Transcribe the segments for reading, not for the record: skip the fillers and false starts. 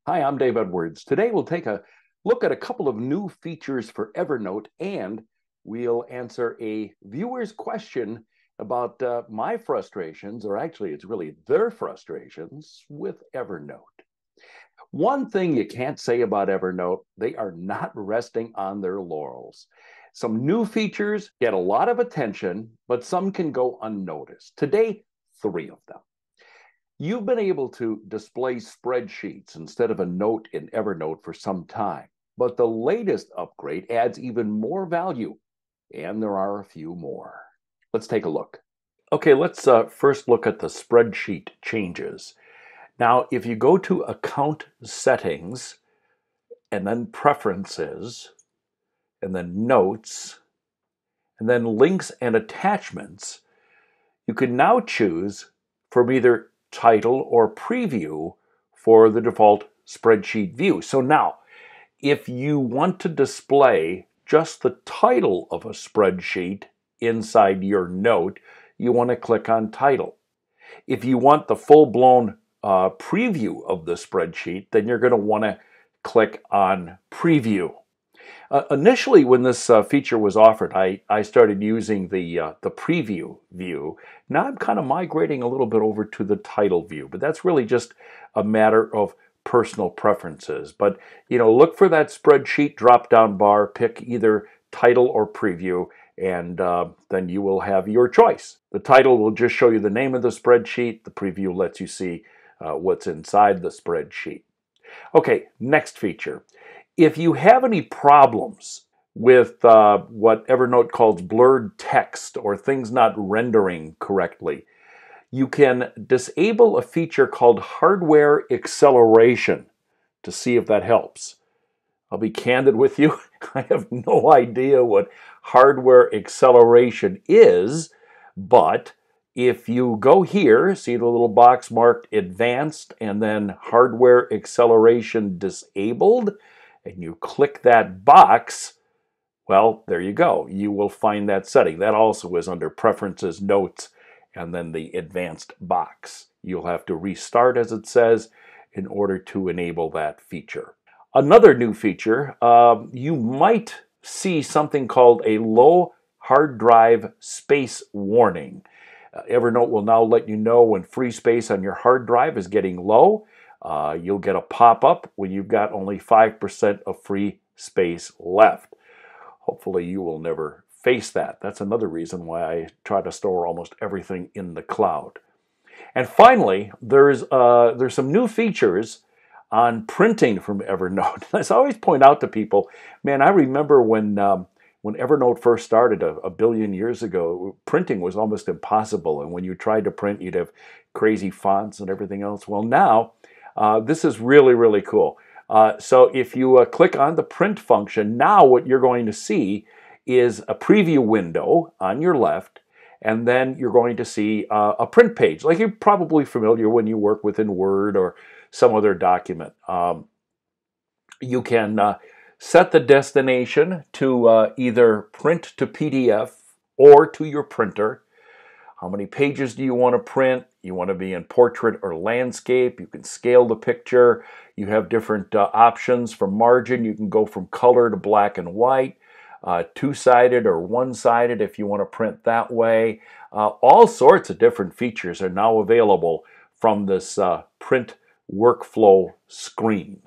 Hi, I'm Dave Edwards. Today we'll take a look at a couple of new features for Evernote and we'll answer a viewer's question about my frustrations, or actually, it's really their frustrations with Evernote. One thing you can't say about Evernote, they are not resting on their laurels. Some new features get a lot of attention, but some can go unnoticed. Today, three of them. You've been able to display spreadsheets instead of a note in Evernote for some time, but the latest upgrade adds even more value, and there are a few more. Let's take a look. Okay, let's first look at the spreadsheet changes. Now, if you go to Account Settings, and then Preferences, and then Notes, and then Links and Attachments, you can now choose from either title or preview for the default spreadsheet view. So now, if you want to display just the title of a spreadsheet inside your note, you want to click on Title. If you want the full-blown preview of the spreadsheet, then you're going to want to click on Preview. Initially, when this feature was offered, I started using the preview view. Now I'm kind of migrating a little bit over to the title view, but that's really just a matter of personal preferences. But look for that spreadsheet drop-down bar, pick either title or preview, and then you will have your choice. The title will just show you the name of the spreadsheet. The preview lets you see what's inside the spreadsheet. Okay, next feature. If you have any problems with what Evernote calls blurred text or things not rendering correctly, you can disable a feature called hardware acceleration to see if that helps. I'll be candid with you. I have no idea what hardware acceleration is, but if you go here, see the little box marked advanced and then hardware acceleration disabled, and you click that box, well, there you go. You will find that setting. That also is under Preferences, Notes, and then the Advanced box. You'll have to restart, as it says, in order to enable that feature. Another new feature, you might see something called a low hard drive space warning. Evernote will now let you know when free space on your hard drive is getting low. You'll get a pop-up when you've got only 5% of free space left. Hopefully you will never face that. That's another reason why I try to store almost everything in the cloud. And finally, there's some new features on printing from Evernote. As I always point out to people, man, I remember when Evernote first started a billion years ago, printing was almost impossible. And when you tried to print, you'd have crazy fonts and everything else. Well, now, this is really, really cool. So if you click on the print function, now what you're going to see is a preview window on your left, and then you're going to see a print page, like you're probably familiar when you work within Word or some other document. You can set the destination to either print to PDF or to your printer. How many pages do you want to print? You want to be in portrait or landscape. You can scale the picture. You have different options for margin. You can go from color to black and white, two-sided or one-sided if you want to print that way. All sorts of different features are now available from this print workflow screen.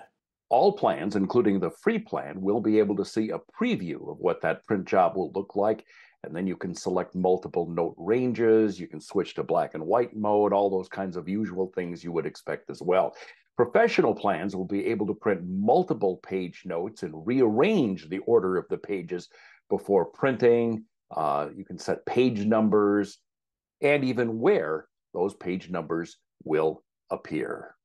All plans, including the free plan, will be able to see a preview of what that print job will look like. And then you can select multiple note ranges. You can switch to black and white mode, all those kinds of usual things you would expect as well. Professional plans will be able to print multiple page notes and rearrange the order of the pages before printing. You can set page numbers and even where those page numbers will appear.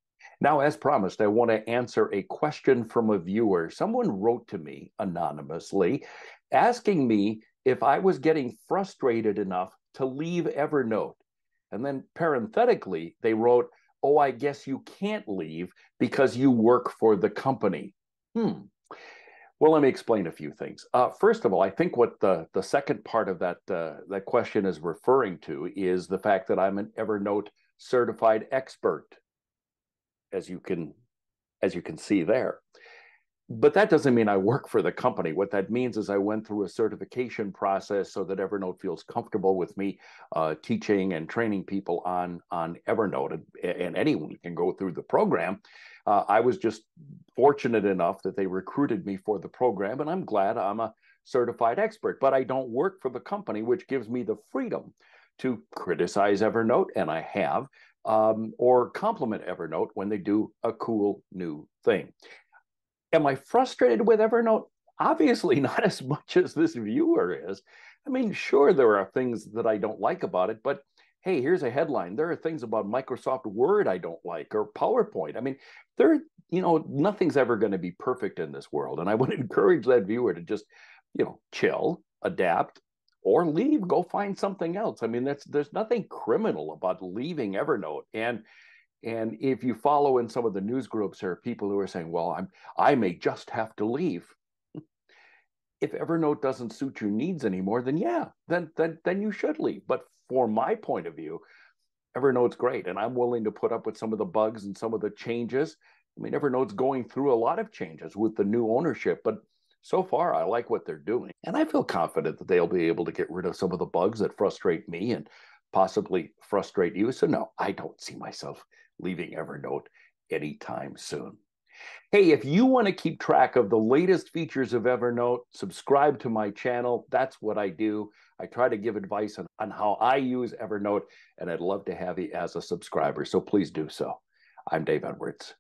Now, as promised, I want to answer a question from a viewer. Someone wrote to me anonymously asking me if I was getting frustrated enough to leave Evernote. And then parenthetically, they wrote, "Oh, I guess you can't leave because you work for the company." Well, let me explain a few things. First of all, I think what the second part of that question is referring to is the fact that I'm an Evernote certified expert. As you can as you can see there. But that doesn't mean I work for the company. What that means is I went through a certification process so that Evernote feels comfortable with me teaching and training people on Evernote, and anyone can go through the program. I was just fortunate enough that they recruited me for the program, and I'm glad I'm a certified expert. But I don't work for the company, which gives me the freedom to criticize Evernote, and I have, or compliment Evernote when they do a cool new thing. Am I frustrated with Evernote? Obviously, not as much as this viewer is. I mean, sure, there are things that I don't like about it, but hey, here's a headline. There are things about Microsoft Word I don't like, or PowerPoint. I mean, nothing's ever going to be perfect in this world. And I would encourage that viewer to just, chill, adapt, or leave, go find something else. I mean, there's nothing criminal about leaving Evernote. And if you follow in some of the news groups, there are people who are saying, well, I may just have to leave. If Evernote doesn't suit your needs anymore, then yeah, then you should leave. But for my point of view, Evernote's great, and I'm willing to put up with some of the bugs and some of the changes. I mean, Evernote's going through a lot of changes with the new ownership, but so far I like what they're doing. And I feel confident that they'll be able to get rid of some of the bugs that frustrate me and possibly frustrate you. So no, I don't see myself leaving Evernote anytime soon. Hey, if you want to keep track of the latest features of Evernote, subscribe to my channel. That's what I do. I try to give advice on how I use Evernote, and I'd love to have you as a subscriber. So please do so. I'm Dave Edwards.